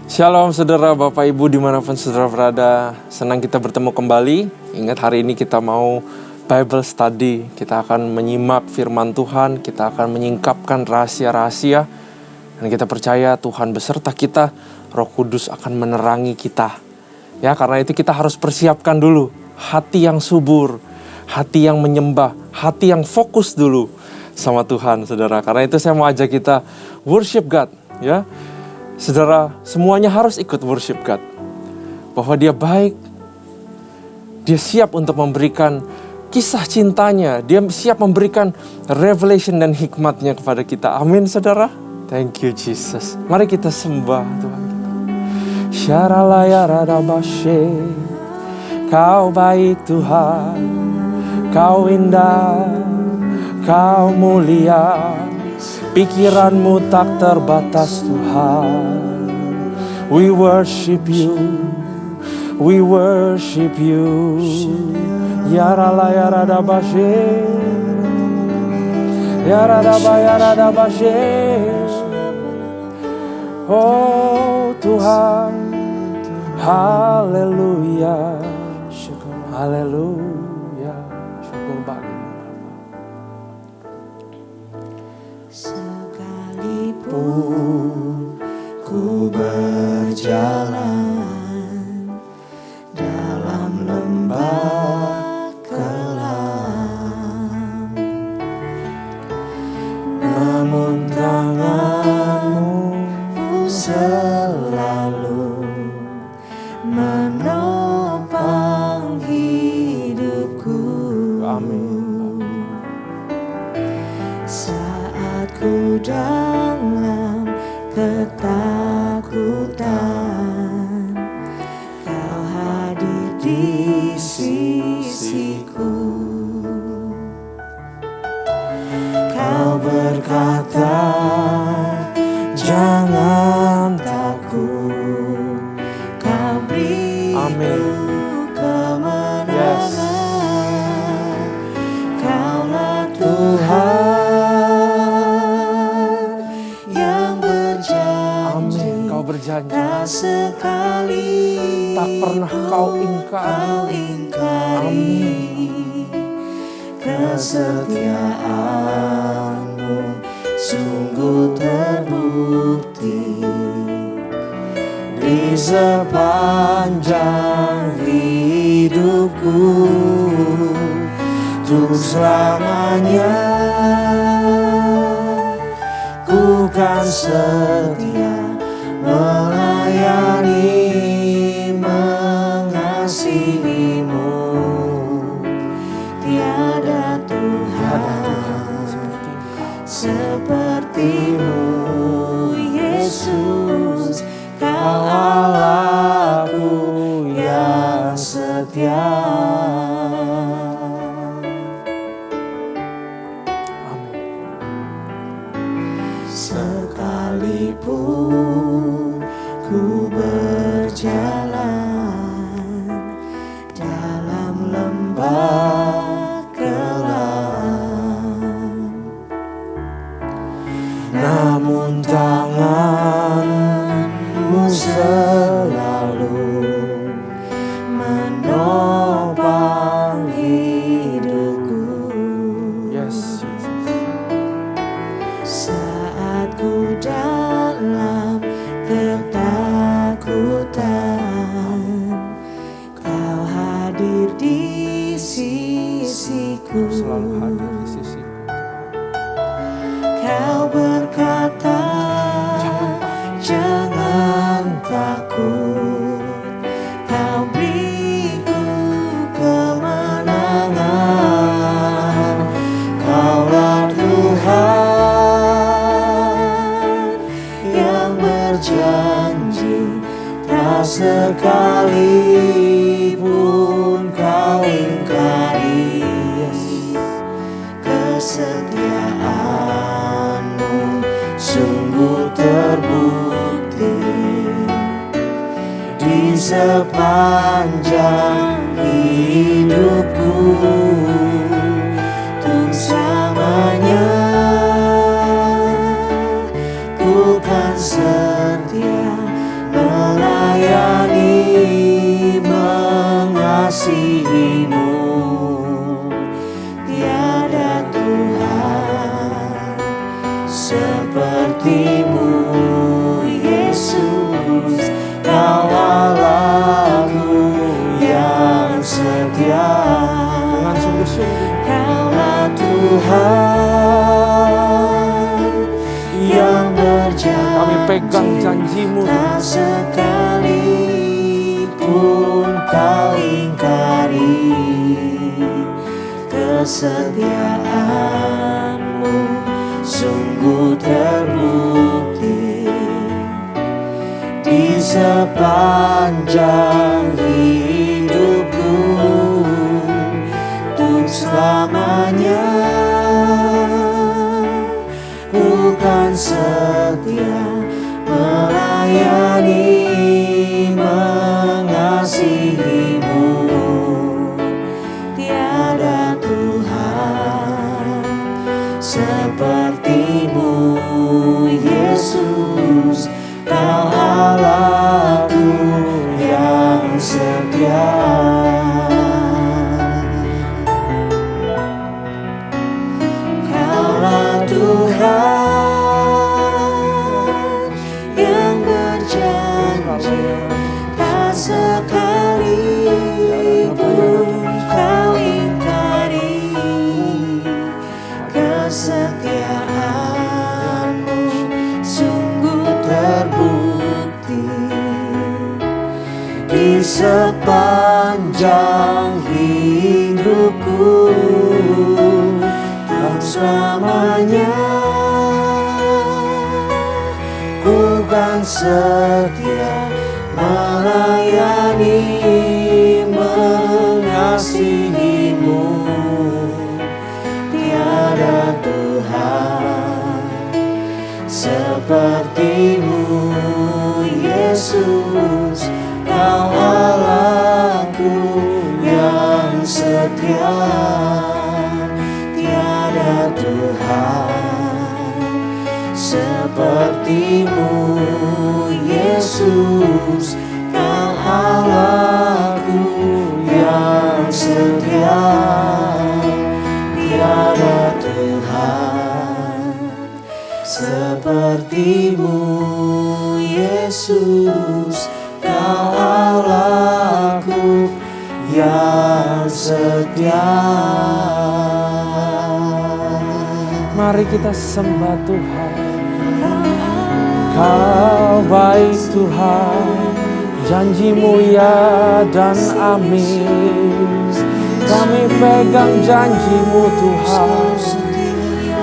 Shalom saudara, Bapak Ibu dimanapun saudara berada. Senang kita bertemu kembali. Ingat hari ini kita mau Bible Study. Kita akan menyimak firman Tuhan. Kita akan menyingkapkan rahasia-rahasia. Dan kita percaya Tuhan beserta kita. Roh Kudus akan menerangi kita. Ya, karena itu kita harus persiapkan dulu hati yang subur, hati yang menyembah, hati yang fokus dulu sama Tuhan saudara. Karena itu saya mau ajak kita worship God, ya. Saudara, semuanya harus ikut worship God. Bahwa dia baik, dia siap untuk memberikan kisah cintanya, dia siap memberikan revelation dan hikmatnya kepada kita. Amin saudara. Thank you Jesus. Mari kita sembah Tuhan kita. Syaralayarabashe, Kau baik Tuhan, Kau indah, Kau mulia. Pikiranmu tak terbatas Tuhan. We worship you, we worship you. Yaralayarabashe, Yaradabashe. Oh Tuhan, haleluya, haleluya. Syukur bagimu. Sekalipun ku berjalan dalam lembah kelam, namun tangan-Mu selalu menopang hidupku. Amin. Saat ku dalam ketakutan, Kau hadir di sisiku. Kau berkata, jangan takut, Kau beriku kemenangan. Kaulah Tuhan yang berjanji, Kau berjanji tak sekali tak pernah Kau ingkari. Kesetiaan-Mu sungguh terbukti di sepanjang hidupku. Untuk selamanya ku kan setia melayani, mengasihi-Mu. Tiada Tuhan seperti-Mu, Yesus. Kau Allahku yang setia. Sekalipun ku berjalan dalam lembah kelam, namun tangan-Mu selalu menopang hidupku. Yes, Saat ku dalam ketakutan, Kau hadir di sisiku. selalu hadir di sisiku. Kau berkata, jangan takut, Kau beriku kemenangan. Kaulah Tuhan yang berjanji, tak sekalipun Kau ingkari. Kesetiaan-Mu sungguh terbukti di sepanjang hidupku. Untuk selamanya ku kan setia pegang janji-Mu. tak sekalipun Kau ingkari kesetiaan-Mu sungguh terbukti di sepanjang hidupku untuk selamanya. Ku kan setia melayani, mengasihi-Mu. Tiada Tuhan seperti-Mu, Yesus. Kau Allahku yang setia. Kaulah Tuhan yang berjanji, tak sekalipun Kau ingkari kesetiaan-Mu sungguh terbukti di sepanjang hidupku untuk selamanya. Ku kan setia melayani, mengasihi-Mu. Tiada Tuhan seperti-Mu, Yesus. Kau Allahku yang setia. Tiada Tuhan seperti-Mu, Yesus. Kau Allahku yang setia. Tiada Tuhan seperti-Mu, Yesus. Kau Allahku yang setia. Mari kita sembah Tuhan. Kau baik Tuhan, janji-Mu ya dan amin. Kami pegang janji-Mu Tuhan,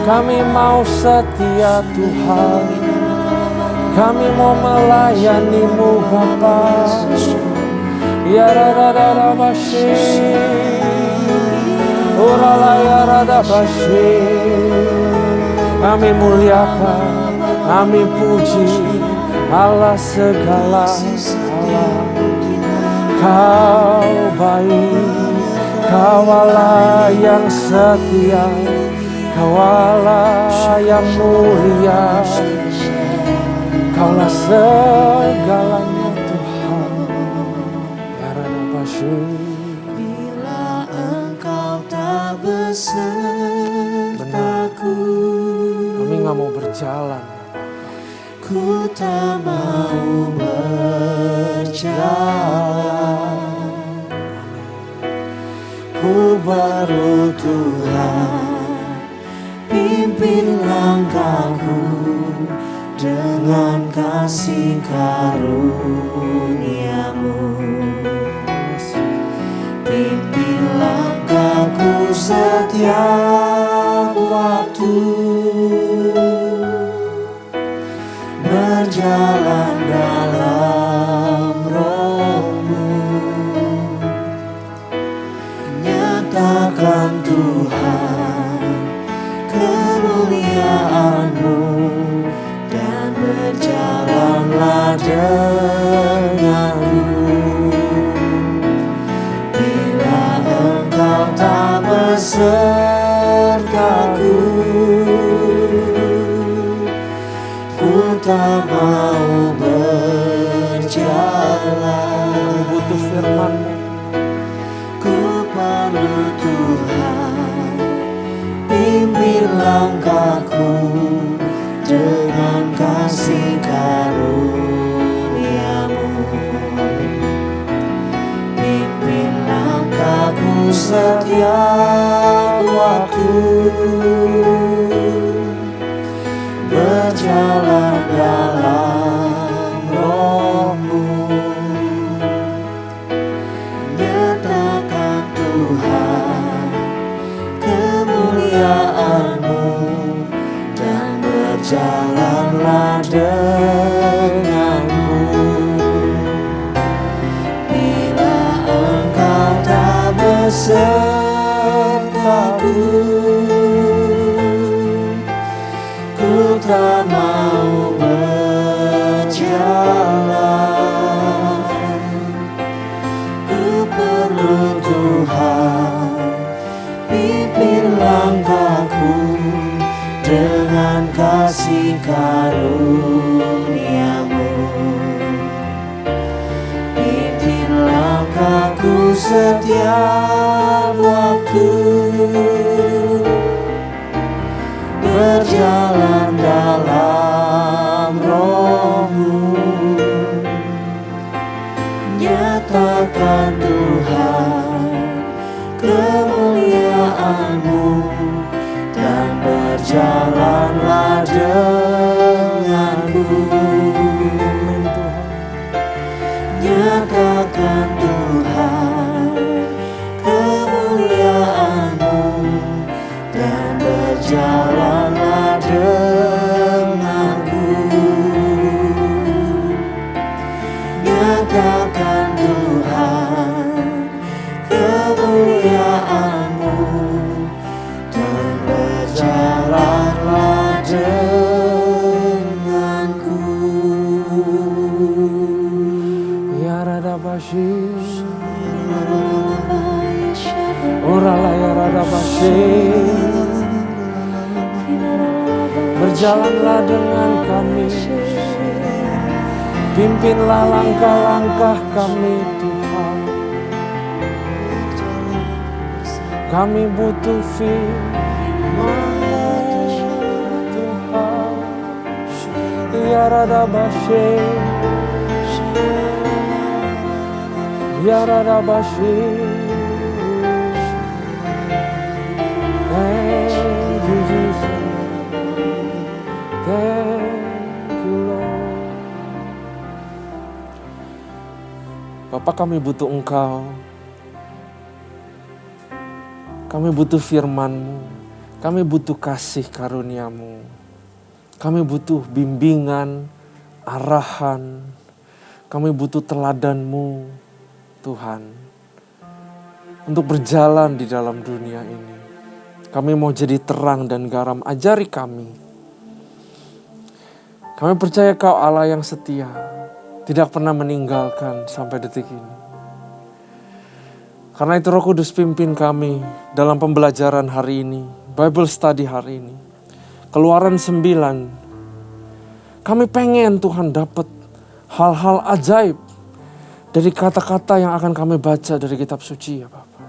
kami mau setia Tuhan. Kami mau melayani-Mu Bapa. Ya rada bashi, urala ya rada bashi. Kami muliakan, kami puji Allah segala Allah. Kau baik, Kau Allah yang setia, Kau Allah yang mulia. Kaulah segalanya Tuhan. Ya Rada Basyir. Bila Engkau tak besertaku, Kami gak mau berjalan. ku tak mau berjalan. Ku perlu Tuhan, pimpin langkahku dengan kasih karunia-Mu. Pimpin langkahku setiap waktu, berjalan dalam Roh-Mu. Nyatakan Tuhan kemuliaan-Mu, dan berjalanlah denganku. Bila Engkau tak besertaku, ku tak mau berjalan. Kami butuh firman-Mu. Ku perlu Tuhan, pimpin langkahku dengan kasih karunia-Mu. Pimpin langkahku setiap waktu, berjalan dalam setiap waktu, berjalan dalam Roh-Mu, nyatakan Tuhan kemuliaan-Mu, dan berjalanlah denganku. Nyatakan Tuhan kemuliaan-Mu, dan berjalanlah denganku. Nyatakan Tuhan kemuliaan-Mu, dan berjalanlah denganku. Ya Radabashi, Orala ya Radabashi, berjalanlah dengan kami, pimpinlah langkah-langkah kami Tuhan. Kami butuh firman-Mu Tuhan. Ya Radabashi, Ya Radabashi, thank you Jesus, thank you Lord. Bapak, kami butuh Engkau, kami butuh firman-Mu, kami butuh kasih karunia-Mu, kami butuh bimbingan, arahan, kami butuh teladan-Mu Tuhan, untuk berjalan di dalam dunia ini. Kami mau jadi terang dan garam, ajari kami. Kami percaya Kau Allah yang setia, tidak pernah meninggalkan sampai detik ini. Karena itu Roh Kudus pimpin kami dalam pembelajaran hari ini, Bible study hari ini. Keluaran 9, kami pengen Tuhan dapat hal-hal ajaib dari kata-kata yang akan kami baca dari kitab suci ya Bapak.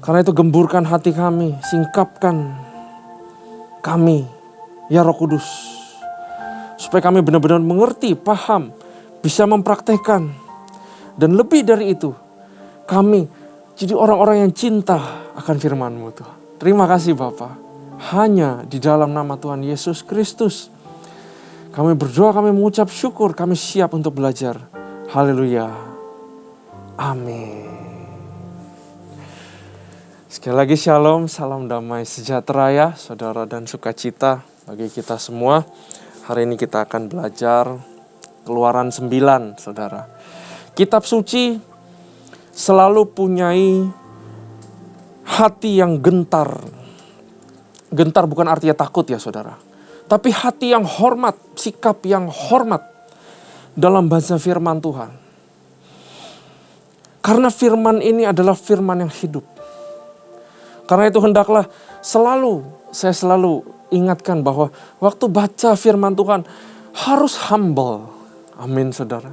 Karena itu gemburkan hati kami, singkapkan kami ya Roh Kudus. Supaya kami benar-benar mengerti, paham, bisa mempraktekkan. Dan lebih dari itu, kami jadi orang-orang yang cinta akan firman-Mu Tuhan. Terima kasih Bapak. Hanya di dalam nama Tuhan Yesus Kristus kami berdoa, kami mengucap syukur, kami siap untuk belajar. Haleluya. Amin. Sekali lagi shalom, salam damai sejahtera ya saudara dan sukacita bagi kita semua. Hari ini kita akan belajar Keluaran 9 saudara. Kitab suci selalu punyai hati yang gentar. Gentar bukan artinya takut ya saudara. Tapi hati yang hormat, sikap yang hormat dalam baca firman Tuhan. Karena firman ini adalah firman yang hidup. Karena itu hendaklah saya selalu ingatkan bahwa waktu baca firman Tuhan harus humble. Amin saudara.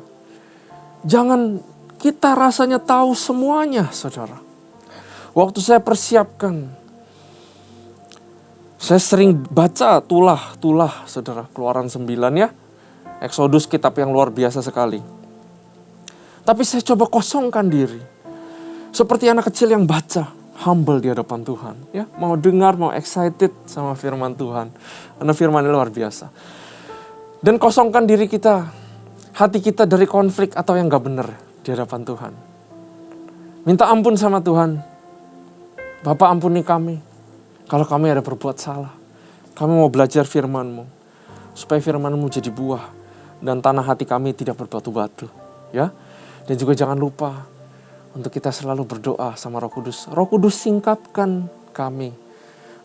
Jangan kita rasanya tahu semuanya saudara. Waktu saya persiapkan, saya sering baca tulah saudara, Keluaran 9 ya. Exodus kitab yang luar biasa sekali. Tapi saya coba kosongkan diri. Seperti anak kecil yang baca, humble di hadapan Tuhan. Ya, mau dengar, mau excited sama firman Tuhan. Karena firman ini luar biasa. Dan kosongkan diri kita, hati kita dari konflik atau yang gak benar di hadapan Tuhan. Minta ampun sama Tuhan. Bapa ampuni kami. Kalau kami ada berbuat salah, kami mau belajar firman-Mu, supaya firman-Mu jadi buah, dan tanah hati kami tidak berbatu-batu. Ya, dan juga jangan lupa, untuk kita selalu berdoa sama Roh Kudus. Roh Kudus singkapkan kami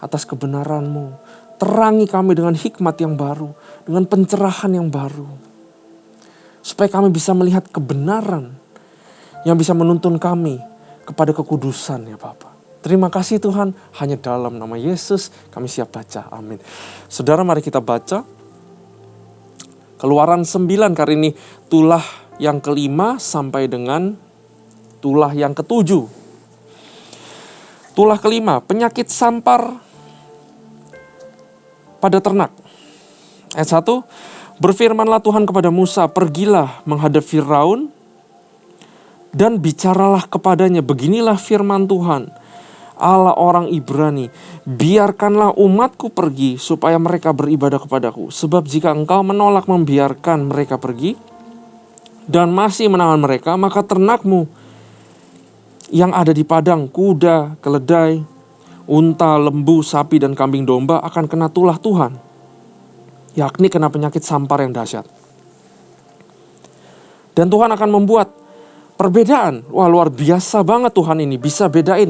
atas kebenaran-Mu. Terangi kami dengan hikmat yang baru, dengan pencerahan yang baru. Supaya kami bisa melihat kebenaran yang bisa menuntun kami kepada kekudusan ya Bapak. Terima kasih Tuhan, hanya dalam nama Yesus kami siap baca. Amin. Saudara, mari kita baca Keluaran 9 kali ini tulah yang kelima sampai dengan Tulah yang ketujuh. Tulah kelima, penyakit sampar pada ternak. Ayat 1, berfirmanlah Tuhan kepada Musa, pergilah menghadap Firaun dan bicaralah kepadanya, beginilah firman Tuhan, Allah orang Ibrani, biarkanlah umatku pergi supaya mereka beribadah kepadaku. Sebab jika engkau menolak membiarkan mereka pergi dan masih menahan mereka, maka ternakmu yang ada di padang, kuda, keledai, unta, lembu, sapi, dan kambing domba akan kena tulah Tuhan, yakni kena penyakit sampar yang dahsyat. Dan Tuhan akan membuat perbedaan. Wah, luar biasa banget Tuhan ini, bisa bedain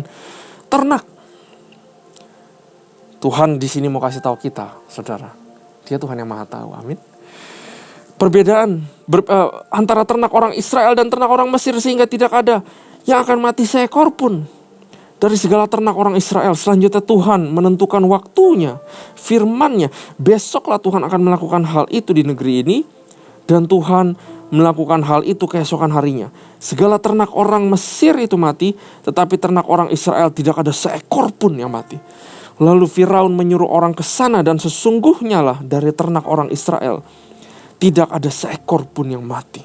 ternak. Tuhan di sini mau kasih tahu kita, saudara, Dia Tuhan yang Maha Tahu. Amin. Perbedaan antara ternak orang Israel dan ternak orang Mesir, sehingga tidak ada yang akan mati seekor pun dari segala ternak orang Israel. Selanjutnya Tuhan menentukan waktunya, firman-Nya, besoklah Tuhan akan melakukan hal itu di negeri ini, dan Tuhan melakukan hal itu keesokan harinya. Segala ternak orang Mesir itu mati, tetapi ternak orang Israel tidak ada seekor pun yang mati. Lalu Firaun menyuruh orang ke sana, dan sesungguhnya lah dari ternak orang Israel tidak ada seekor pun yang mati.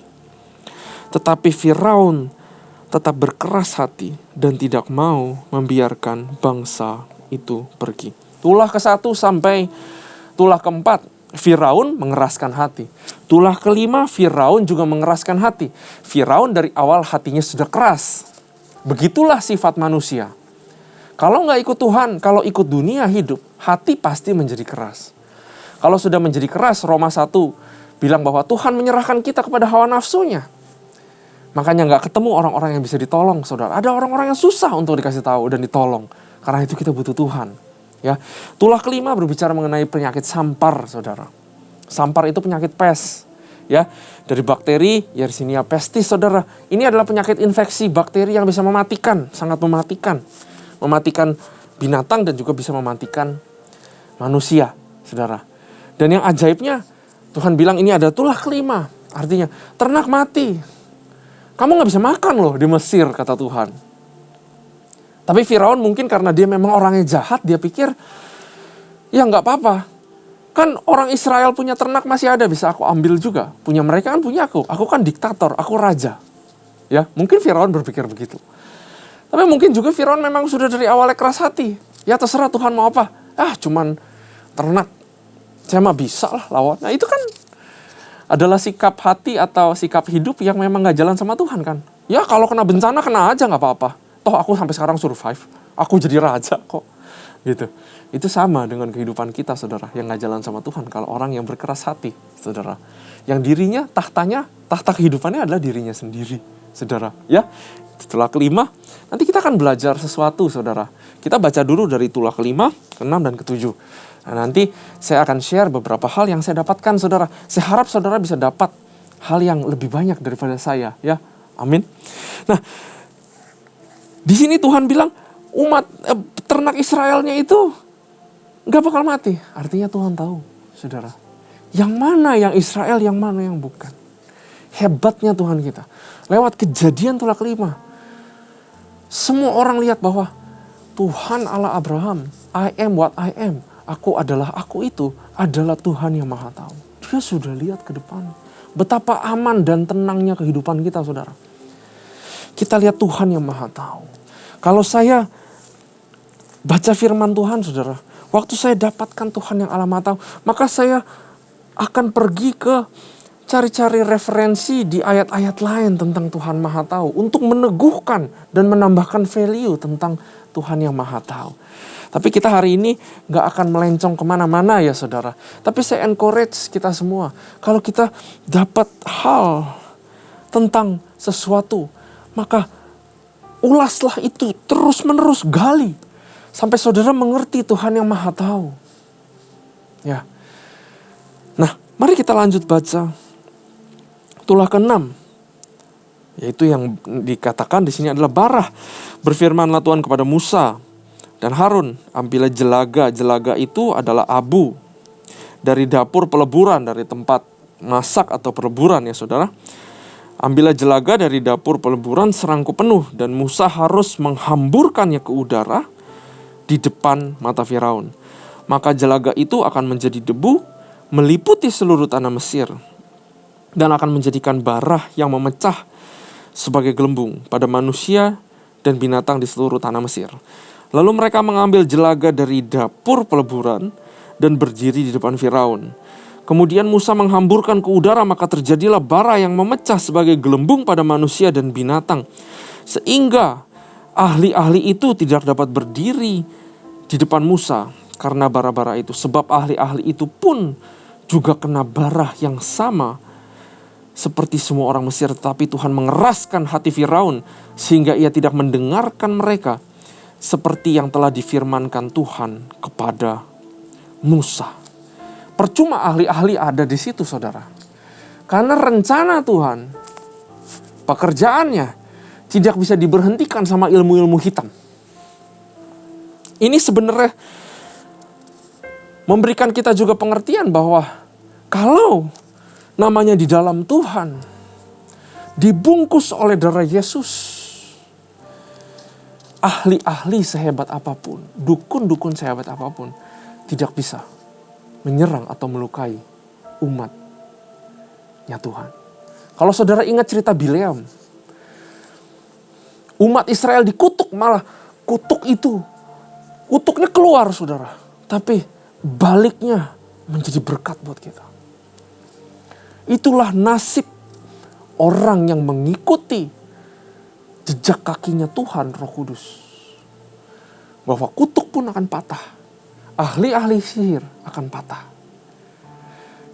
Tetapi Firaun tetap berkeras hati dan tidak mau membiarkan bangsa itu pergi. Tulah ke-1 sampai tulah ke-4, Firaun mengeraskan hati. Tulah kelima, Firaun juga mengeraskan hati. Firaun dari awal hatinya sudah keras. Begitulah sifat manusia. Kalau nggak ikut Tuhan, kalau ikut dunia hidup, hati pasti menjadi keras. Kalau sudah menjadi keras, Roma 1 bilang bahwa Tuhan menyerahkan kita kepada hawa nafsunya. Makanya nggak ketemu orang-orang yang bisa ditolong, saudara. Ada orang-orang yang susah untuk dikasih tahu dan ditolong. Karena itu kita butuh Tuhan. Ya, tulah kelima berbicara mengenai penyakit sampar, saudara. Sampar itu penyakit pes, ya, dari bakteri Yersinia pestis, saudara. Ini adalah penyakit infeksi bakteri yang bisa mematikan, sangat mematikan binatang dan juga bisa mematikan manusia, saudara. Dan yang ajaibnya, Tuhan bilang ini ada tulah kelima, artinya ternak mati. Kamu nggak bisa makan loh di Mesir, kata Tuhan. Tapi Firaun mungkin karena dia memang orangnya jahat, dia pikir, ya nggak apa-apa. Kan orang Israel punya ternak masih ada, bisa aku ambil juga. Punya mereka kan punya aku kan diktator, aku raja. Ya, mungkin Firaun berpikir begitu. Tapi mungkin juga Firaun memang sudah dari awalnya keras hati. Ya terserah Tuhan mau apa. Cuman ternak. Saya mah bisa lah lawan. Nah itu kan adalah sikap hati atau sikap hidup yang memang nggak jalan sama Tuhan kan. Ya kalau kena bencana, kena aja nggak apa-apa. Toh aku sampai sekarang survive, aku jadi raja kok, gitu. Itu sama dengan kehidupan kita, saudara, yang gak jalan sama Tuhan. Kalau orang yang berkeras hati, saudara, yang dirinya, tahta kehidupannya adalah dirinya sendiri, saudara. Ya, tulah kelima, nanti kita akan belajar sesuatu, saudara. Kita baca dulu dari tulah kelima, ke-6 dan ke-7. Nah, nanti saya akan share beberapa hal yang saya dapatkan, saudara. Saya harap saudara bisa dapat hal yang lebih banyak daripada saya, ya. Amin. Nah, di sini Tuhan bilang ternak Israelnya itu gak bakal mati. Artinya Tuhan tahu, saudara, yang mana yang Israel, yang mana yang bukan. Hebatnya Tuhan kita. Lewat kejadian tulah kelima, semua orang lihat bahwa Tuhan Allah Abraham, I am what I am. Aku adalah aku itu adalah Tuhan yang Maha Tahu. Dia sudah lihat ke depan. Betapa aman dan tenangnya kehidupan kita, saudara. Kita lihat Tuhan yang Maha Tahu. Kalau saya baca firman Tuhan, saudara, waktu saya dapatkan Tuhan yang Allah Maha Tahu, maka saya akan pergi ke cari-cari referensi di ayat-ayat lain tentang Tuhan Maha Tahu untuk meneguhkan dan menambahkan value tentang Tuhan yang Maha Tahu. Tapi kita hari ini gak akan melencong kemana-mana ya saudara. Tapi saya encourage kita semua, kalau kita dapat hal tentang sesuatu, maka ulaslah itu terus-menerus, gali sampai saudara mengerti Tuhan yang Maha Tahu. Ya. Nah, mari kita lanjut baca tulah ke-6. Yaitu yang dikatakan di sini adalah barah. Berfirmanlah Tuhan kepada Musa dan Harun, ambillah jelaga. Jelaga itu adalah abu dari dapur peleburan, dari tempat masak atau peleburan ya saudara. Ambillah jelaga dari dapur peleburan serangku penuh, dan Musa harus menghamburkannya ke udara di depan mata Firaun. Maka jelaga itu akan menjadi debu, meliputi seluruh tanah Mesir, dan akan menjadikan bara yang memecah sebagai gelembung pada manusia dan binatang di seluruh tanah Mesir. Lalu mereka mengambil jelaga dari dapur peleburan dan berdiri di depan Firaun. Kemudian Musa menghamburkan ke udara, maka terjadilah bara yang memecah sebagai gelembung pada manusia dan binatang, sehingga ahli-ahli itu tidak dapat berdiri di depan Musa karena bara-bara itu. Sebab ahli-ahli itu pun juga kena bara yang sama seperti semua orang Mesir. Tetapi Tuhan mengeraskan hati Firaun sehingga ia tidak mendengarkan mereka, seperti yang telah difirmankan Tuhan kepada Musa. Percuma ahli-ahli ada di situ, saudara. Karena rencana Tuhan, pekerjaannya tidak bisa diberhentikan sama ilmu-ilmu hitam. Ini sebenarnya memberikan kita juga pengertian bahwa kalau namanya di dalam Tuhan dibungkus oleh darah Yesus, ahli-ahli sehebat apapun, dukun-dukun sehebat apapun, tidak bisa menyerang atau melukai umatnya Tuhan. Kalau saudara ingat cerita Bileam, umat Israel dikutuk, malah kutuknya keluar, saudara. Tapi baliknya menjadi berkat buat kita. Itulah nasib orang yang mengikuti jejak kakinya Tuhan Roh Kudus. Bahwa kutuk pun akan patah. Ahli-ahli sihir akan patah.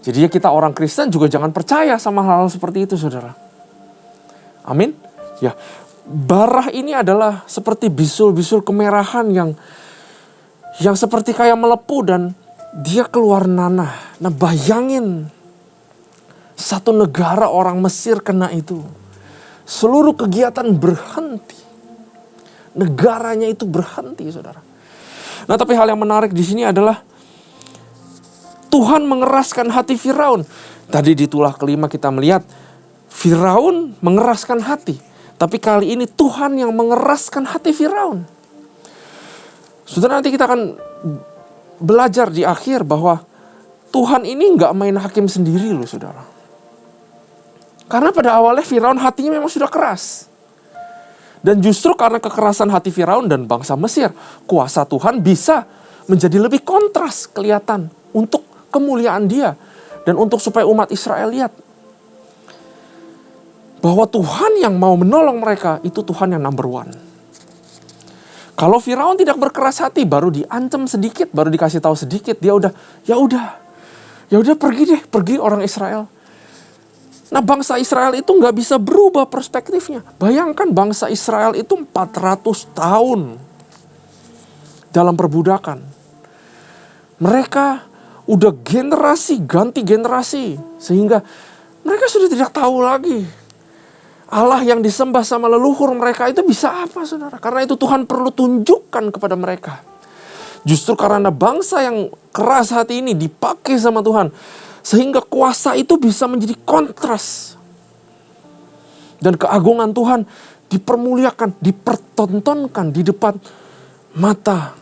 Jadi kita orang Kristen juga jangan percaya sama hal-hal seperti itu, saudara. Amin. Ya, bara ini adalah seperti bisul-bisul kemerahan yang seperti kayak melepuh dan dia keluar nanah. Nah, bayangin satu negara orang Mesir kena itu. Seluruh kegiatan berhenti. Negaranya itu berhenti, saudara. Nah, tapi hal yang menarik di sini adalah Tuhan mengeraskan hati Firaun. Tadi di tulah kelima kita melihat Firaun mengeraskan hati. Tapi kali ini Tuhan yang mengeraskan hati Firaun. Saudara, nanti kita akan belajar di akhir bahwa Tuhan ini nggak main hakim sendiri loh, saudara. Karena pada awalnya Firaun hatinya memang sudah keras. Dan justru karena kekerasan hati Firaun dan bangsa Mesir, kuasa Tuhan bisa menjadi lebih kontras kelihatan untuk kemuliaan Dia dan untuk supaya umat Israel lihat bahwa Tuhan yang mau menolong mereka itu Tuhan yang number one. Kalau Firaun tidak berkeras hati, baru diancam sedikit, baru dikasih tahu sedikit, dia udah pergi orang Israel. Nah, bangsa Israel itu nggak bisa berubah perspektifnya. Bayangkan bangsa Israel itu 400 tahun dalam perbudakan. Mereka udah generasi ganti generasi. Sehingga mereka sudah tidak tahu lagi Allah yang disembah sama leluhur mereka itu bisa apa, saudara. Karena itu Tuhan perlu tunjukkan kepada mereka. Justru karena bangsa yang keras hati ini dipakai sama Tuhan, sehingga kuasa itu bisa menjadi kontras. Dan keagungan Tuhan dipermuliakan, dipertontonkan di depan mata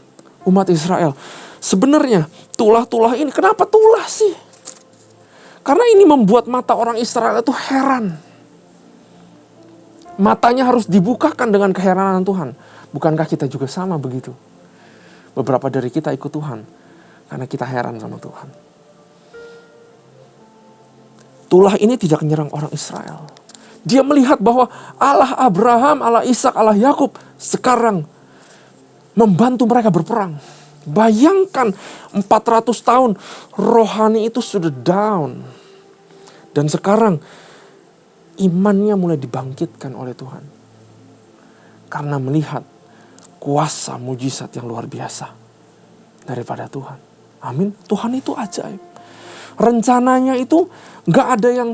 umat Israel. Sebenarnya tulah-tulah ini, kenapa tulah sih? Karena ini membuat mata orang Israel itu heran. Matanya harus dibukakan dengan keheranan Tuhan. Bukankah kita juga sama begitu? Beberapa dari kita ikut Tuhan karena kita heran sama Tuhan. Tulah ini tidak menyerang orang Israel. Dia melihat bahwa Allah Abraham, Allah Ishak, Allah Yakub sekarang membantu mereka berperang. Bayangkan 400 tahun rohani itu sudah down. Dan sekarang imannya mulai dibangkitkan oleh Tuhan. Karena melihat kuasa mujizat yang luar biasa daripada Tuhan. Amin. Tuhan itu ajaib. Rencananya itu gak ada yang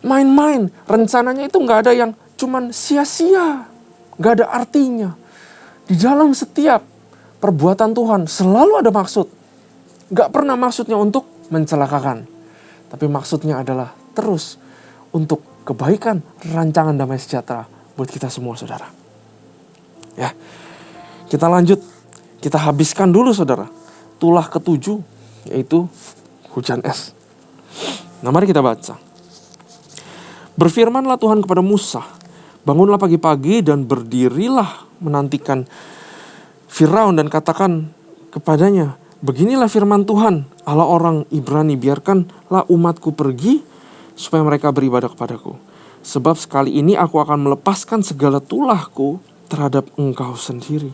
main-main. Rencananya itu gak ada yang cuman sia-sia. Gak ada artinya. Di dalam setiap perbuatan Tuhan selalu ada maksud. Gak pernah maksudnya untuk mencelakakan. Tapi maksudnya adalah terus untuk kebaikan, rancangan damai sejahtera buat kita semua, saudara. Ya, kita lanjut. Kita habiskan dulu, saudara, tulah ketujuh, yaitu hujan es. Nah, mari kita baca. Berfirmanlah Tuhan kepada Musa, bangunlah pagi-pagi dan berdirilah menantikan Firaun dan katakan kepadanya, beginilah firman Tuhan, Allah orang Ibrani, biarkanlah umatku pergi supaya mereka beribadah kepadaku. Sebab sekali ini aku akan melepaskan segala tulahku terhadap engkau sendiri,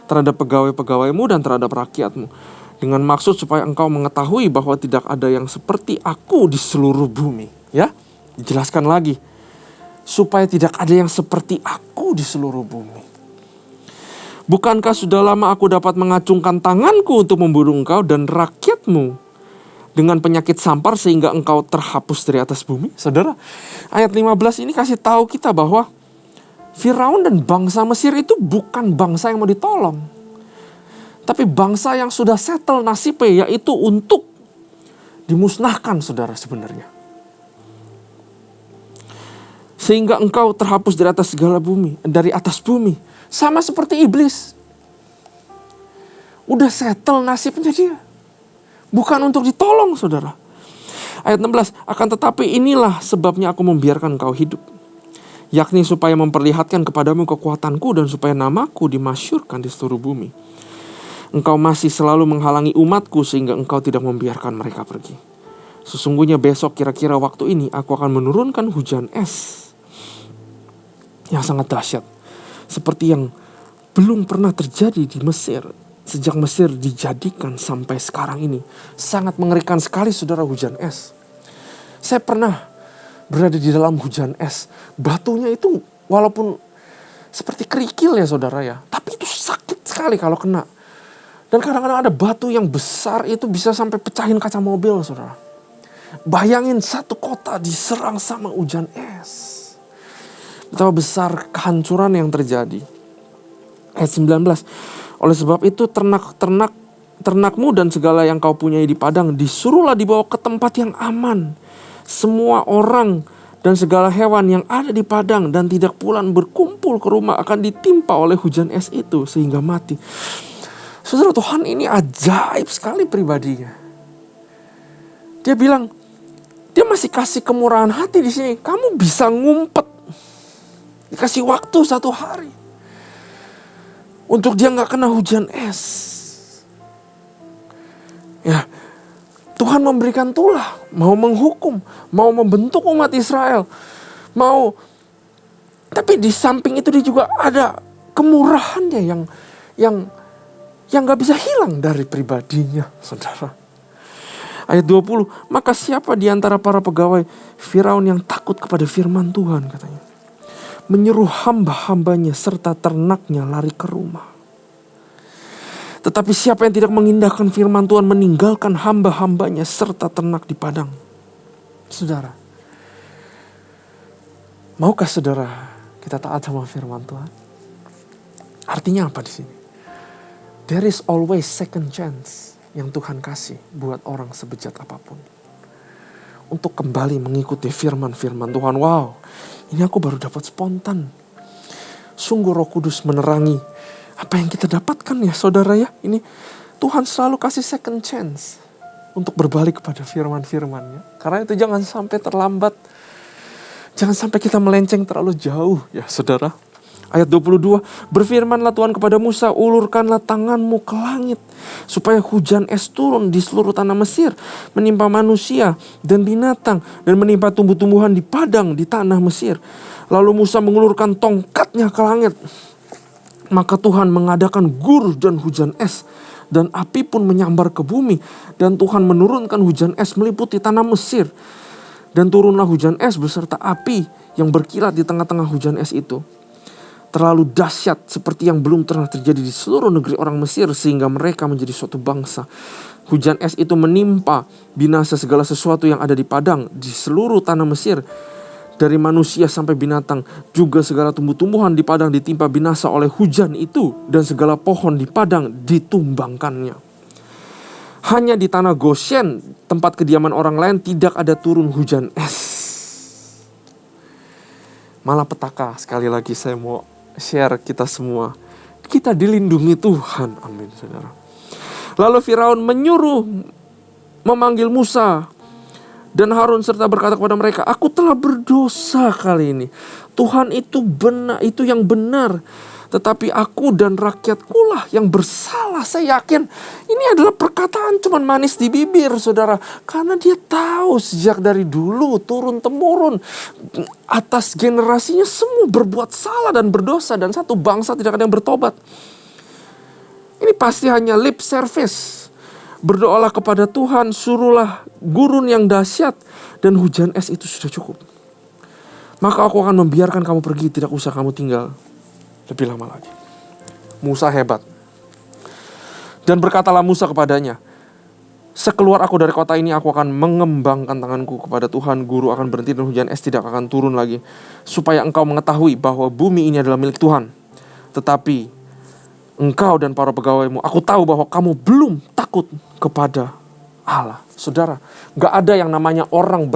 terhadap pegawai-pegawaimu dan terhadap rakyatmu, dengan maksud supaya engkau mengetahui bahwa tidak ada yang seperti aku di seluruh bumi. Ya, dijelaskan lagi, supaya tidak ada yang seperti aku di seluruh bumi. Bukankah sudah lama aku dapat mengacungkan tanganku untuk membunuh engkau dan rakyatmu dengan penyakit sampar sehingga engkau terhapus dari atas bumi? Saudara, ayat 15 ini kasih tahu kita bahwa Firaun dan bangsa Mesir itu bukan bangsa yang mau ditolong, tapi bangsa yang sudah settle nasibnya, yaitu untuk dimusnahkan, saudara, sebenarnya. Sehingga engkau terhapus dari atas segala bumi, dari atas bumi. Sama seperti iblis. Udah settle nasibnya dia. Bukan untuk ditolong, saudara. Ayat 16, akan tetapi inilah sebabnya aku membiarkan engkau hidup, yakni supaya memperlihatkan kepadamu kekuatanku dan supaya namaku dimasyurkan di seluruh bumi. Engkau masih selalu menghalangi umatku sehingga engkau tidak membiarkan mereka pergi. Sesungguhnya besok kira-kira waktu ini aku akan menurunkan hujan es yang sangat dahsyat, seperti yang belum pernah terjadi di Mesir sejak Mesir dijadikan sampai sekarang ini. Sangat mengerikan sekali, saudara, hujan es. Saya pernah berada di dalam hujan es. Batunya itu walaupun seperti kerikil ya, saudara ya, tapi itu sakit sekali kalau kena. Dan kadang-kadang ada batu yang besar itu bisa sampai pecahin kaca mobil, saudara. Bayangin satu kota diserang sama hujan es. Betapa besar kehancuran yang terjadi. Ayat 19. Oleh sebab itu ternakmu dan segala yang kau punyai di padang disuruhlah dibawa ke tempat yang aman. Semua orang dan segala hewan yang ada di padang dan tidak pulang berkumpul ke rumah akan ditimpa oleh hujan es itu sehingga mati. Saudara, Tuhan ini ajaib sekali pribadinya. Dia bilang, dia masih kasih kemurahan hati di sini. Kamu bisa ngumpet. Dikasih waktu 1 hari untuk dia gak kena hujan es. Ya, Tuhan memberikan tulah, mau menghukum, mau membentuk umat Israel, tapi di samping itu dia juga ada kemurahannya yang gak bisa hilang dari pribadinya, saudara. Ayat 20, maka siapa di antara para pegawai Firaun yang takut kepada firman Tuhan, katanya, menyuruh hamba-hambanya serta ternaknya lari ke rumah. Tetapi siapa yang tidak mengindahkan firman Tuhan meninggalkan hamba-hambanya serta ternak di padang. Saudara, maukah saudara kita taat sama firman Tuhan? Artinya apa di sini? There is always second chance yang Tuhan kasih buat orang sebejat apapun untuk kembali mengikuti firman-firman Tuhan. Wow, ini aku baru dapat spontan. Sungguh Roh Kudus menerangi apa yang kita dapatkan ya, saudara ya. Ini Tuhan selalu kasih second chance untuk berbalik kepada firman-firman-Nya. Karena itu jangan sampai terlambat. Jangan sampai kita melenceng terlalu jauh ya, saudara. Ayat 22, berfirmanlah Tuhan kepada Musa, ulurkanlah tanganmu ke langit, supaya hujan es turun di seluruh tanah Mesir, menimpa manusia dan binatang, dan menimpa tumbuh-tumbuhan di padang di tanah Mesir. Lalu Musa mengulurkan tongkatnya ke langit. Maka Tuhan mengadakan gur dan hujan es, dan api pun menyambar ke bumi. Dan Tuhan menurunkan hujan es meliputi tanah Mesir. Dan turunlah hujan es beserta api yang berkilat di tengah-tengah hujan es itu. Terlalu dahsyat seperti yang belum pernah terjadi di seluruh negeri orang Mesir, sehingga mereka menjadi suatu bangsa. Hujan es itu menimpa binasa segala sesuatu yang ada di padang di seluruh tanah Mesir, dari manusia sampai binatang, juga segala tumbuh-tumbuhan di padang ditimpa binasa oleh hujan itu, dan segala pohon di padang ditumbangkannya. Hanya di tanah Goshen, tempat kediaman orang lain, tidak ada turun hujan es. malapetaka. Sekali lagi saya mau share kita semua. Kita dilindungi Tuhan. Amin, saudara. Lalu Firaun menyuruh memanggil Musa dan Harun serta berkata kepada mereka, aku telah berdosa kali ini. Tuhan itu benar, itu yang benar. Tetapi aku dan rakyatku lah yang bersalah. Saya yakin ini adalah perkataan cuman manis di bibir, saudara. Karena dia tahu sejak dari dulu turun-temurun atas generasinya semua berbuat salah dan berdosa. Dan satu bangsa tidak ada yang bertobat. Ini pasti hanya lip service. Berdoalah kepada Tuhan, suruhlah gurun yang dahsyat, dan hujan es itu sudah cukup. Maka aku akan membiarkan kamu pergi, tidak usah kamu tinggal lebih lama lagi. Musa hebat. Dan berkatalah Musa kepadanya, sekeluar aku dari kota ini, aku akan mengembangkan tanganku kepada Tuhan, guru akan berhenti dan hujan es tidak akan turun lagi, supaya engkau mengetahui bahwa bumi ini adalah milik Tuhan. Tetapi engkau dan para pegawaimu, aku tahu bahwa kamu belum takut kepada Allah. Saudara, gak ada yang namanya orang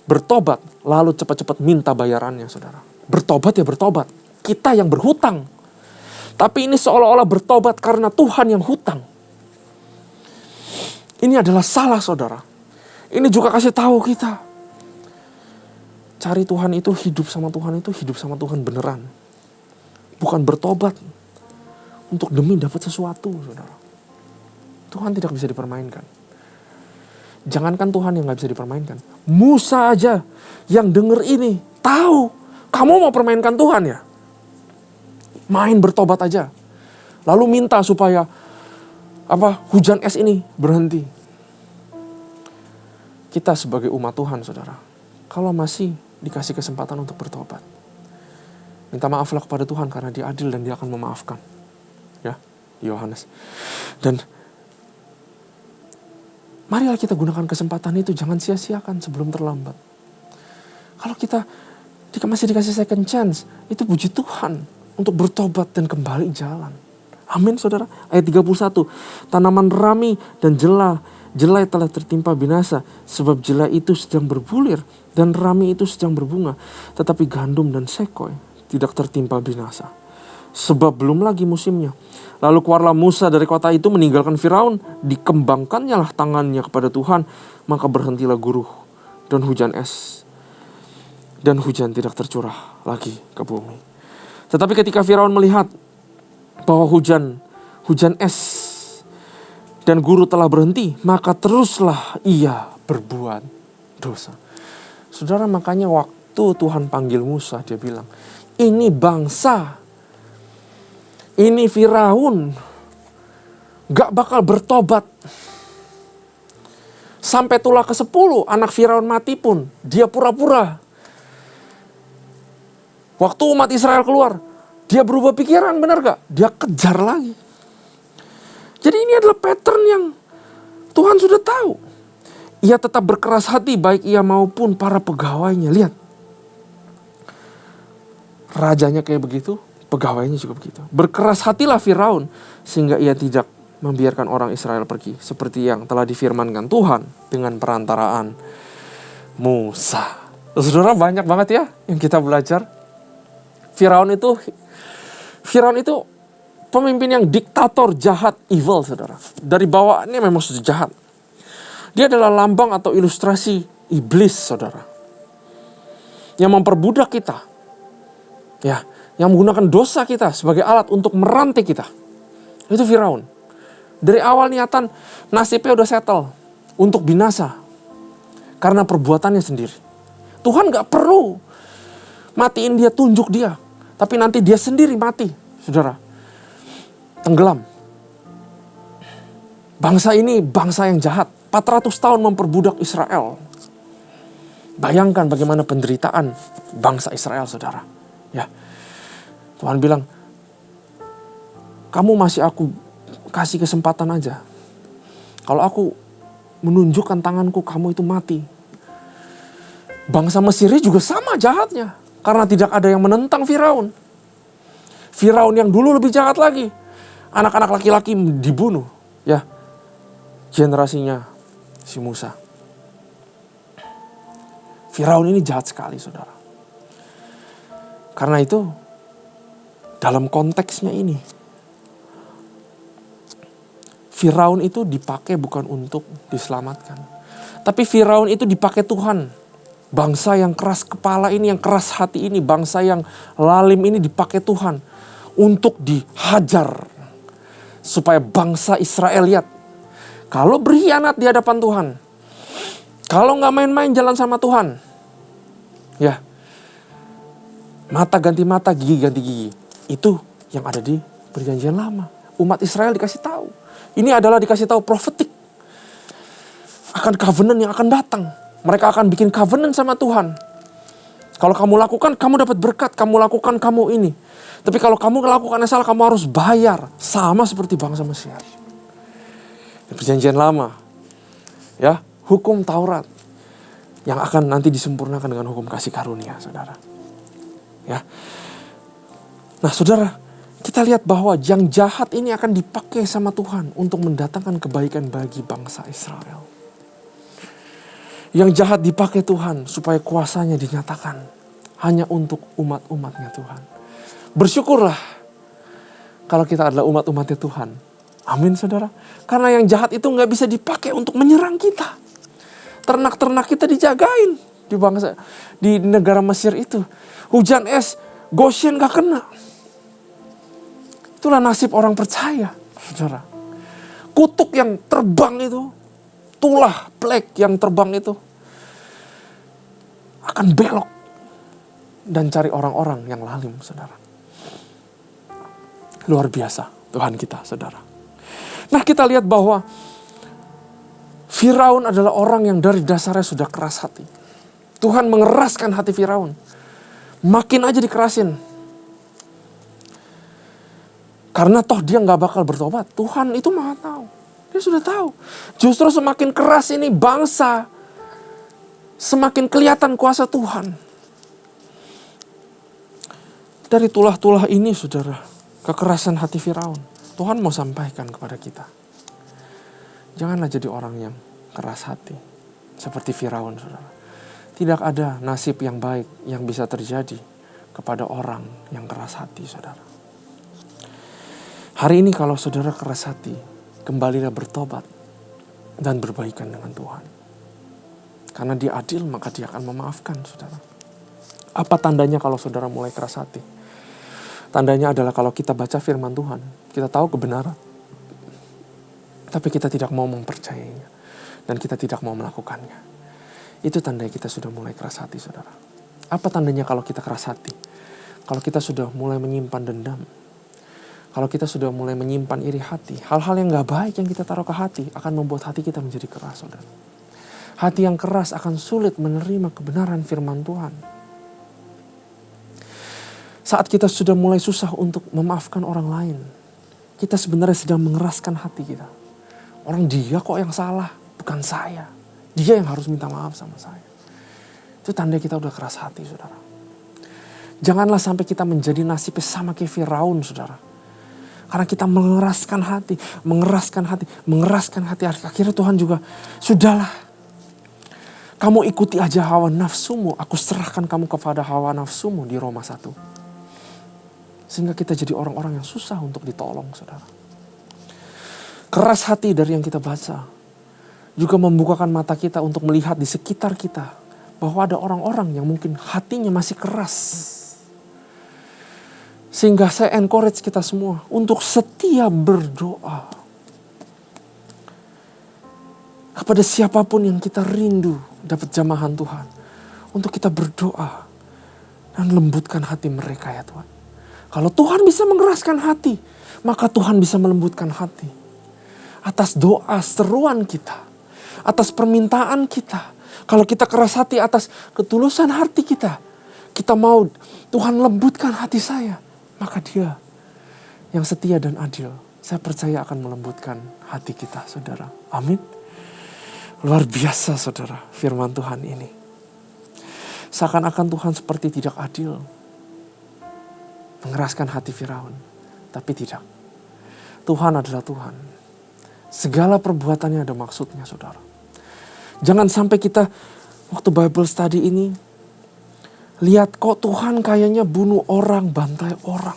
bertobat lalu cepat-cepat minta bayarannya, saudara. Bertobat ya bertobat. Kita yang berhutang. Tapi ini seolah-olah bertobat karena Tuhan yang hutang. Ini adalah salah, saudara. Ini juga kasih tahu kita. Cari Tuhan itu, hidup sama Tuhan itu, hidup sama Tuhan beneran. Bukan bertobat untuk demi dapat sesuatu, saudara. Tuhan tidak bisa dipermainkan. Jangankan Tuhan yang gak bisa dipermainkan. Musa aja yang denger ini tahu kamu mau permainkan Tuhan ya. Main bertobat aja. Lalu minta supaya hujan es ini berhenti. Kita sebagai umat Tuhan, saudara, kalau masih dikasih kesempatan untuk bertobat, minta maaflah kepada Tuhan karena Dia adil dan Dia akan memaafkan. Ya, Yohanes. Dan marilah kita gunakan kesempatan itu, jangan sia-siakan sebelum terlambat. Kalau kita masih dikasih second chance, itu puji Tuhan untuk bertobat dan kembali jalan. Amin, saudara. Ayat 31. Tanaman rami dan jelai telah tertimpa binasa, sebab jelai itu sedang berbulir dan rami itu sedang berbunga. Tetapi gandum dan sekoi tidak tertimpa binasa, sebab belum lagi musimnya. Lalu keluarlah Musa dari kota itu meninggalkan Firaun. Dikembangkannya lah tangannya kepada Tuhan, maka berhentilah guruh dan hujan es. Dan hujan tidak tercurah lagi ke bumi. Tetapi ketika Firaun melihat bahwa hujan es dan guru telah berhenti, maka teruslah ia berbuat dosa. Saudara, makanya waktu Tuhan panggil Musa, Dia bilang, ini bangsa, ini Firaun gak bakal bertobat. Sampai tulah ke-10 anak Firaun mati pun dia pura-pura. Waktu umat Israel keluar, dia berubah pikiran, benar gak? Dia kejar lagi. Jadi ini adalah pattern yang Tuhan sudah tahu. Ia tetap berkeras hati, baik ia maupun para pegawainya. Lihat. Rajanya kayak begitu, pegawainya juga begitu. Berkeras hatilah Firaun, sehingga ia tidak membiarkan orang Israel pergi. Seperti yang telah difirmankan Tuhan dengan perantaraan Musa. Saudara, banyak banget ya yang kita belajar. Firaun itu pemimpin yang diktator, jahat, evil, saudara. Dari bawaannya memang sudah jahat. Dia adalah lambang atau ilustrasi iblis, saudara. Yang memperbudak kita. Ya, yang menggunakan dosa kita sebagai alat untuk merantai kita. Itu Firaun. Dari awal niatan nasibnya udah settle untuk binasa. Karena perbuatannya sendiri. Tuhan gak perlu matiin dia, tunjuk dia. Tapi nanti dia sendiri mati, saudara. Tenggelam. Bangsa ini bangsa yang jahat. 400 tahun memperbudak Israel. Bayangkan bagaimana penderitaan bangsa Israel, saudara. Ya, Tuhan bilang, kamu masih aku kasih kesempatan aja. Kalau aku menunjukkan tanganku, kamu itu mati. Bangsa Mesir juga sama jahatnya. Karena tidak ada yang menentang Firaun. Firaun yang dulu lebih jahat lagi. Anak-anak laki-laki dibunuh. Ya, generasinya si Musa. Firaun ini jahat sekali, saudara. Karena itu, dalam konteksnya ini, Firaun itu dipakai bukan untuk diselamatkan. Tapi Firaun itu dipakai Tuhan. Bangsa yang keras kepala ini, yang keras hati ini, bangsa yang lalim ini dipakai Tuhan untuk dihajar. Supaya bangsa Israel lihat, kalau berkhianat di hadapan Tuhan, kalau gak main-main jalan sama Tuhan, ya, mata ganti mata, gigi ganti gigi. Itu yang ada di perjanjian lama. Umat Israel dikasih tahu. Ini adalah dikasih tahu profetik akan covenant yang akan datang. Mereka akan bikin covenant sama Tuhan. Kalau kamu lakukan, kamu dapat berkat. Kamu lakukan, kamu ini. Tapi kalau kamu lakukan yang salah, kamu harus bayar. Sama seperti bangsa Mesir. Di perjanjian lama, ya, hukum Taurat yang akan nanti disempurnakan dengan hukum kasih karunia, saudara. Ya. Nah, saudara, kita lihat bahwa yang jahat ini akan dipakai sama Tuhan untuk mendatangkan kebaikan bagi bangsa Israel. Yang jahat dipakai Tuhan supaya kuasanya dinyatakan hanya untuk umat-umatnya Tuhan. Bersyukurlah kalau kita adalah umat-umatnya Tuhan. Amin, saudara. Karena yang jahat itu gak bisa dipakai untuk menyerang kita. Ternak-ternak kita dijagain di negara Mesir itu. Hujan es, Goshen gak kena. Itulah nasib orang percaya, saudara. Kutuk yang terbang itu, tulah, plague yang terbang itu akan belok dan cari orang-orang yang lalim, saudara. Luar biasa Tuhan kita, saudara. Nah, kita lihat bahwa Firaun adalah orang yang dari dasarnya sudah keras hati. Tuhan mengeraskan hati Firaun. Makin aja dikerasin. Karena toh dia gak bakal bertobat. Tuhan itu maha tahu. Dia sudah tahu. Justru semakin keras ini bangsa, semakin kelihatan kuasa Tuhan. Dari tulah-tulah ini, saudara, kekerasan hati Firaun, Tuhan mau sampaikan kepada kita. Janganlah jadi orang yang keras hati. Seperti Firaun, saudara. Tidak ada nasib yang baik yang bisa terjadi kepada orang yang keras hati, saudara. Hari ini kalau saudara keras hati, kembalilah bertobat dan berbaikan dengan Tuhan. Karena dia adil, maka dia akan memaafkan, saudara. Apa tandanya kalau saudara mulai keras hati? Tandanya adalah kalau kita baca firman Tuhan, kita tahu kebenaran, tapi kita tidak mau mempercayainya, dan kita tidak mau melakukannya. Itu tandanya kita sudah mulai keras hati, saudara. Apa tandanya kalau kita keras hati? Kalau kita sudah mulai menyimpan dendam, kalau kita sudah mulai menyimpan iri hati, hal-hal yang gak baik yang kita taruh ke hati akan membuat hati kita menjadi keras, saudara. Hati yang keras akan sulit menerima kebenaran firman Tuhan. Saat kita sudah mulai susah untuk memaafkan orang lain, kita sebenarnya sedang mengeraskan hati kita. Orang dia kok yang salah, bukan saya. Dia yang harus minta maaf sama saya. Itu tanda kita udah keras hati, saudara. Janganlah sampai kita menjadi nasibnya sama kayak Firaun, saudara. Karena kita mengeraskan hati. Akhirnya Tuhan juga, sudahlah. Kamu ikuti aja hawa nafsumu. Aku serahkan kamu kepada hawa nafsumu di Roma 1. Sehingga kita jadi orang-orang yang susah untuk ditolong, saudara. Keras hati dari yang kita baca juga membukakan mata kita untuk melihat di sekitar kita bahwa ada orang-orang yang mungkin hatinya masih keras. Sehingga saya encourage kita semua untuk setia berdoa kepada siapapun yang kita rindu dapat jamahan Tuhan. Untuk kita berdoa dan lembutkan hati mereka, ya Tuhan. Kalau Tuhan bisa mengeraskan hati, maka Tuhan bisa melembutkan hati. Atas doa seruan kita, atas permintaan kita. Kalau kita keras hati atas ketulusan hati kita, kita mau Tuhan lembutkan hati saya, maka Dia yang setia dan adil, saya percaya akan melembutkan hati kita, saudara. Amin. Luar biasa, saudara, firman Tuhan ini. Seakan-akan Tuhan seperti tidak adil, mengeraskan hati Firaun. Tapi tidak. Tuhan adalah Tuhan. Segala perbuatannya ada maksudnya, saudara. Jangan sampai kita waktu Bible study ini Lihat kok Tuhan kayaknya bunuh orang, bantai orang.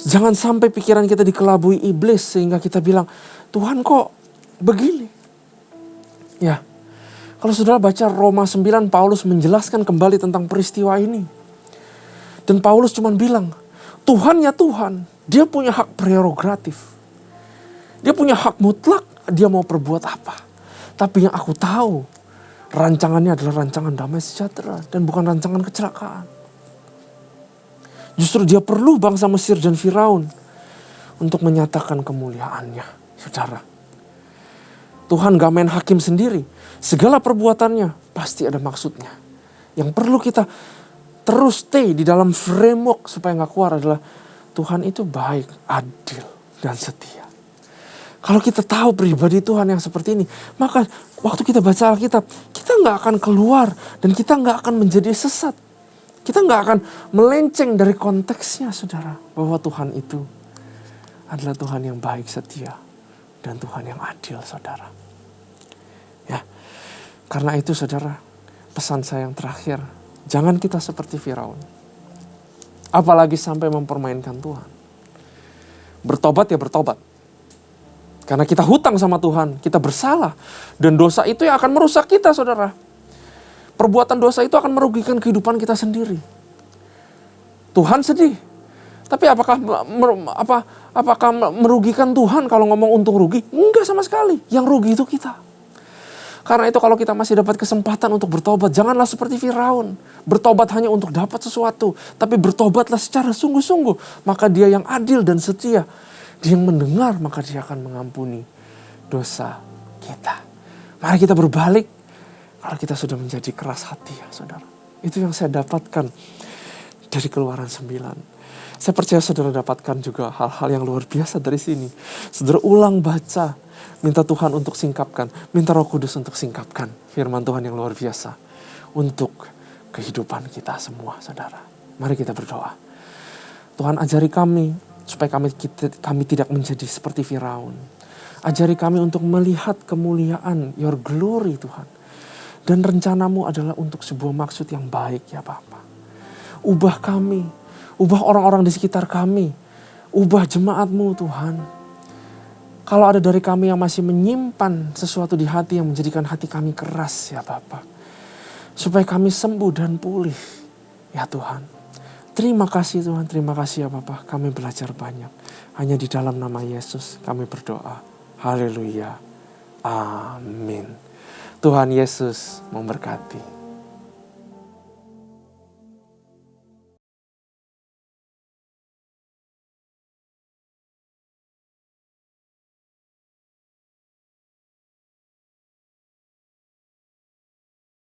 Jangan sampai pikiran kita dikelabui iblis sehingga kita bilang, Tuhan kok begini? Ya, kalau saudara baca Roma 9, Paulus menjelaskan kembali tentang peristiwa ini. Dan Paulus cuma bilang, Tuhan ya Tuhan, dia punya hak prerogatif. Dia punya hak mutlak, dia mau perbuat apa. Tapi yang aku tahu, rancangannya adalah rancangan damai sejahtera dan bukan rancangan kecelakaan. Justru dia perlu bangsa Mesir dan Firaun untuk menyatakan kemuliaannya, saudara. Tuhan gak main hakim sendiri. Segala perbuatannya pasti ada maksudnya. Yang perlu kita terus stay di dalam framework supaya gak keluar adalah Tuhan itu baik, adil, dan setia. Kalau kita tahu pribadi Tuhan yang seperti ini, maka waktu kita baca Alkitab, kita gak akan keluar dan kita gak akan menjadi sesat. Kita gak akan melenceng dari konteksnya, saudara. Bahwa Tuhan itu adalah Tuhan yang baik, setia, dan Tuhan yang adil, saudara. Ya, karena itu saudara, pesan saya yang terakhir, jangan kita seperti Firaun. Apalagi sampai mempermainkan Tuhan. Bertobat ya bertobat. Karena kita hutang sama Tuhan, kita bersalah. Dan dosa itu yang akan merusak kita, saudara. Perbuatan dosa itu akan merugikan kehidupan kita sendiri. Tuhan sedih. Tapi apakah merugikan Tuhan kalau ngomong untung rugi? Enggak sama sekali. Yang rugi itu kita. Karena itu kalau kita masih dapat kesempatan untuk bertobat, janganlah seperti Firaun. Bertobat hanya untuk dapat sesuatu. Tapi bertobatlah secara sungguh-sungguh. Maka dia yang adil dan setia. Dia yang mendengar, maka dia akan mengampuni dosa kita. Mari kita berbalik. Kalau kita sudah menjadi keras hati ya saudara. Itu yang saya dapatkan dari Keluaran 9. Saya percaya saudara dapatkan juga hal-hal yang luar biasa dari sini. Saudara ulang baca. Minta Tuhan untuk singkapkan. Minta Roh Kudus untuk singkapkan firman Tuhan yang luar biasa. Untuk kehidupan kita semua saudara. Mari kita berdoa. Tuhan ajari kami supaya kami tidak menjadi seperti Firaun. Ajari kami untuk melihat kemuliaan your glory Tuhan. Dan rencanamu adalah untuk sebuah maksud yang baik ya Bapa. Ubah kami, ubah orang-orang di sekitar kami, ubah jemaatmu Tuhan. Kalau ada dari kami yang masih menyimpan sesuatu di hati yang menjadikan hati kami keras ya Bapa. Supaya kami sembuh dan pulih ya Tuhan. Terima kasih Tuhan, terima kasih ya Bapa. Kami belajar banyak. Hanya di dalam nama Yesus kami berdoa. Haleluya. Amin. Tuhan Yesus memberkati.